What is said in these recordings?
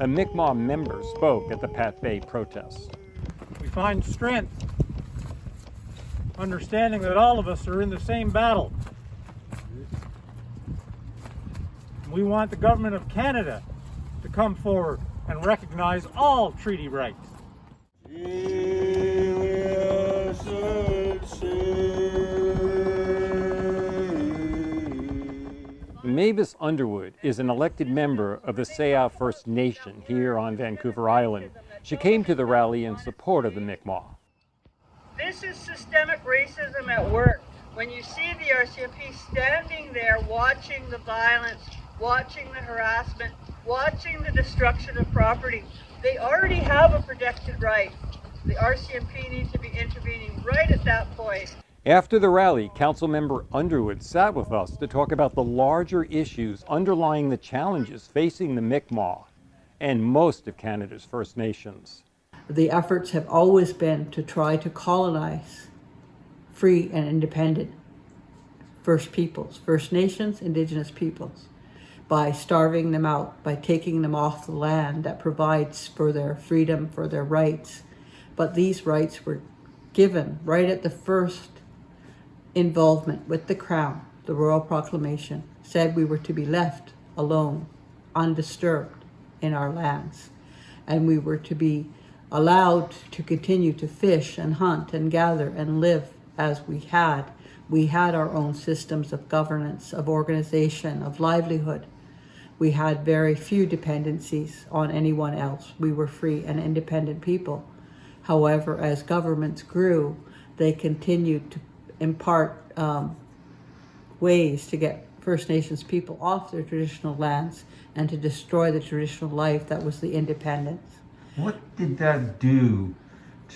A Mi'kmaq member spoke at the Pat Bay protest. We find strength, understanding that all of us are in the same battle. We want the government of Canada to come forward and recognize all treaty rights. Mavis Underwood is an elected member of the Sayaw First Nation here on Vancouver Island. She came to the rally in support of the Mi'kmaq. This is systemic racism at work. When you see the RCMP standing there watching the violence, watching the harassment, watching the destruction of property, they already have a protected right. The RCMP needs to be intervening right at that point. After the rally, Councilmember Underwood sat with us to talk about the larger issues underlying the challenges facing the Mi'kmaq and most of Canada's First Nations. The efforts have always been to try to colonize free and independent First Peoples, First Nations, Indigenous peoples, by starving them out, by taking them off the land that provides for their freedom, for their rights. But these rights were given right at the first involvement with the Crown. The Royal Proclamation said we were to be left alone, undisturbed in our lands, and we were to be allowed to continue to fish and hunt and gather and live as we had. We had our own systems of governance, of organization, of livelihood. We had very few dependencies on anyone else. We were free and independent people. However, as governments grew, they continued to impart ways to get First Nations people off their traditional lands and to destroy the traditional life that was the independence. What did that do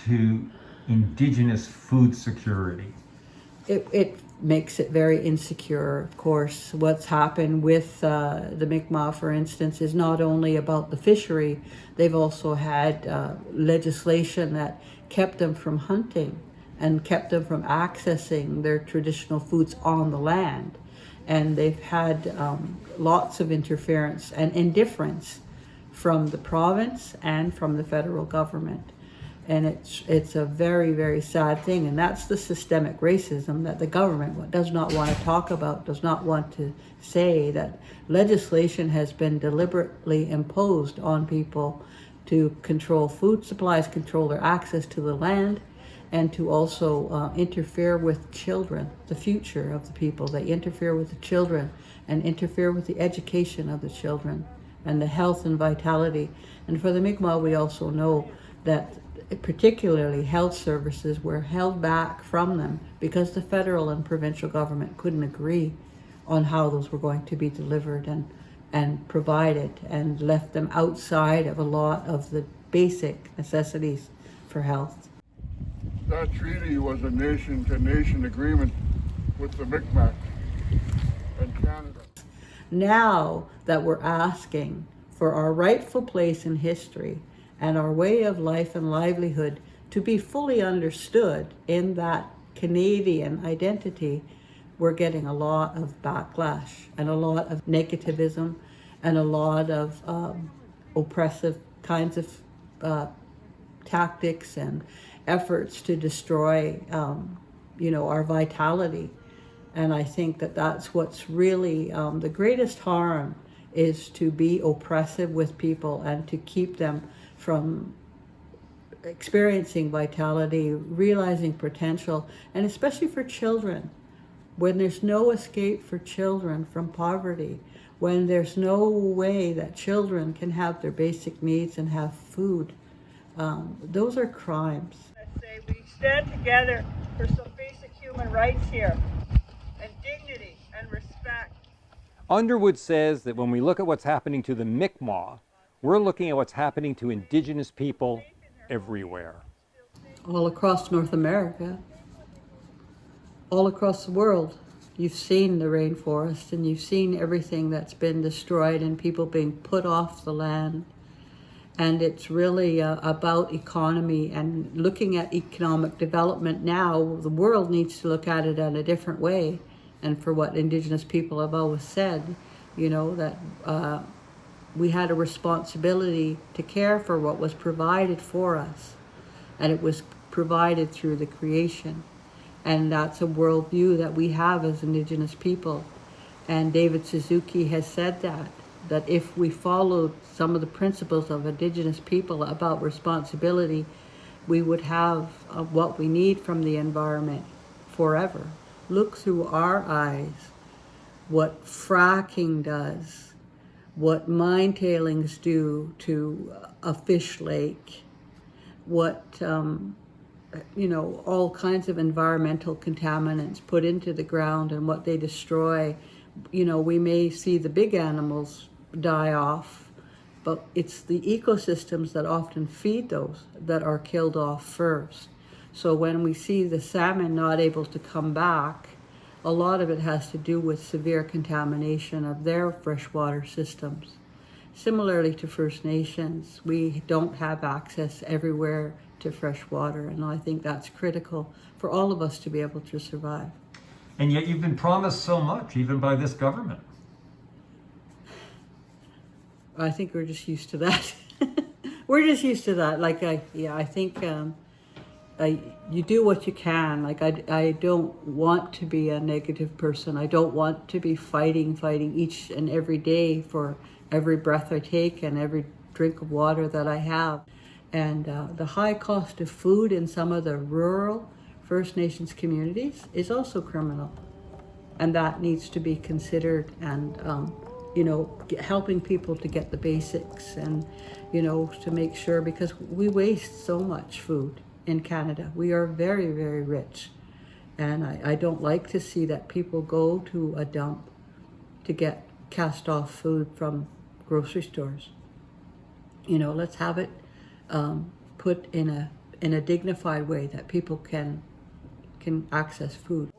to Indigenous food security? It makes it very insecure, of course. What's happened with the Mi'kmaq, for instance, is not only about the fishery, they've also had legislation that kept them from hunting and kept them from accessing their traditional foods on the land. And they've had lots of interference and indifference from the province and from the federal government. And it's a very, very sad thing. And that's the systemic racism that the government does not want to talk about, does not want to say, that legislation has been deliberately imposed on people to control food supplies, control their access to the land, and to also interfere with children, the future of the people. They interfere with the children and interfere with the education of the children and the health and vitality. And for the Mi'kmaq, we also know that particularly health services were held back from them because the federal and provincial government couldn't agree on how those were going to be delivered and provided, and left them outside of a lot of the basic necessities for health. That treaty was a nation-to-nation agreement with the Mi'kmaq and Canada. Now that we're asking for our rightful place in history and our way of life and livelihood to be fully understood in that Canadian identity, we're getting a lot of backlash and a lot of negativism and a lot of oppressive kinds of tactics and efforts to destroy, our vitality. And I think that that's what's really the greatest harm, is to be oppressive with people and to keep them from experiencing vitality, realizing potential, and especially for children. When there's no escape for children from poverty, when there's no way that children can have their basic needs and have food, those are crimes. I say we stand together for some basic human rights here, and dignity and respect. Underwood says that when we look at what's happening to the Mi'kmaq, we're looking at what's happening to Indigenous people everywhere. All across North America, all across the world, you've seen the rainforest and you've seen everything that's been destroyed and people being put off the land. And it's really about economy and looking at economic development now. The world needs to look at it in a different way. And for what Indigenous people have always said, that we had a responsibility to care for what was provided for us, and it was provided through the creation. And that's a worldview that we have as Indigenous people. And David Suzuki has said that if we followed some of the principles of Indigenous people about responsibility, we would have what we need from the environment forever. Look through our eyes what fracking does, what mine tailings do to a fish lake, what all kinds of environmental contaminants put into the ground and what they destroy. We may see the big animals die off, but it's the ecosystems that often feed those that are killed off first. So when we see the salmon not able to come back, a lot of it has to do with severe contamination of their freshwater systems. Similarly to First Nations, we don't have access everywhere to fresh water, and I think that's critical for all of us to be able to survive. And yet you've been promised so much, even by this government. I think we're just used to that. We're just used to that. I think you do what you can. Like, I don't want to be a negative person. I don't want to be fighting each and every day for every breath I take and every drink of water that I have. And the high cost of food in some of the rural First Nations communities is also criminal. And that needs to be considered, and helping people to get the basics, and to make sure, because we waste so much food in Canada. We are very, very rich, and I don't like to see that people go to a dump to get cast off food from grocery stores. Let's have it put in a dignified way that people can access food.